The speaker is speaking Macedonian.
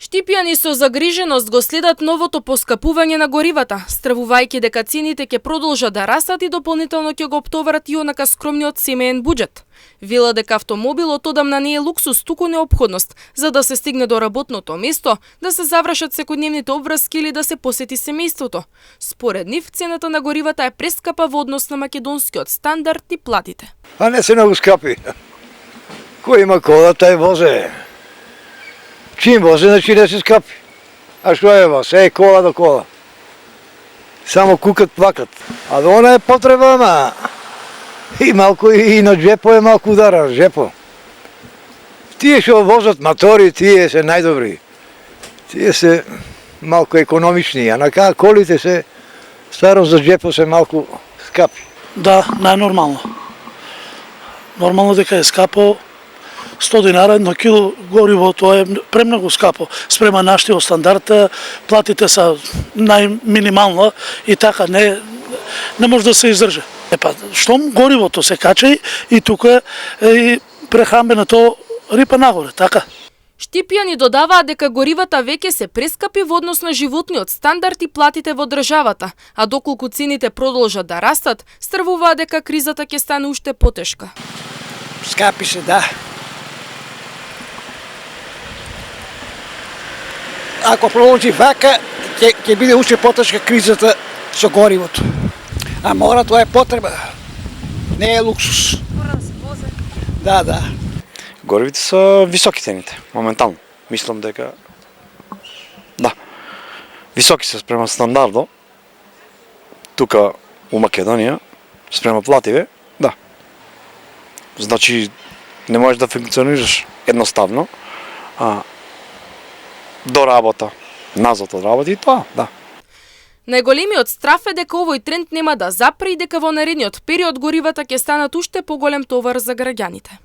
Штипјани со загриженост го следат новото поскапување на горивата, стравувајќи дека цените ќе продолжат да растат и дополнително ќе го оптоварат и онака скромниот семеен буџет. Вела дека автомобилот одамна не е луксус, туку неопходност, за да се стигне до работното место, да се завршат секојдневните обврски или да се посети семејството. Според нив, цената на горивата е прескапа во однос на македонскиот стандард и платите. А не се многу скапи. Кој има кола, тај возе. Чим возе, значи да се скапи. А што е во? Се е кола до кола. Само кукат, плакат. А да она е потреба, ама и малку и на джепо е малку удара, джепо. Тие што возат мотори, тие се најдобри. Тие се малку економични, а на колите се старо за джепо се малку скапи. Да, најнормално. Нормално дека е скапо. 100 динара едно кило гориво, тоа е премногу скапо спрема нашиот стандард, платите се најминимално и така не може да се издржи. Штом горивото се кача и тука и прехрамбеното рипа нагоре, така. Штипјани додаваат дека горивата веќе се прескапи во однос на животниот стандард и платите во државата, а доколку цените продолжат да растат, стравуваат дека кризата ќе стане уште потешка. Скапи се, да. Ако продолжи вака, ќе биде уште потешка кризата со горивото. А мора, тоа е потреба. Не е луксус. Мора да се возе. Да. Горивите се високи цените, моментално. Мислам дека да. Високи се спрема стандардо. Тука у Македонија спрема плативе, да. Значи не можеш да функционираш едноставно, до работа, назад од работа и тоа, да. Најголемиот страф е дека овој тренд нема да запре и дека во наредниот период горивата ќе станат уште поголем товар за граѓаните.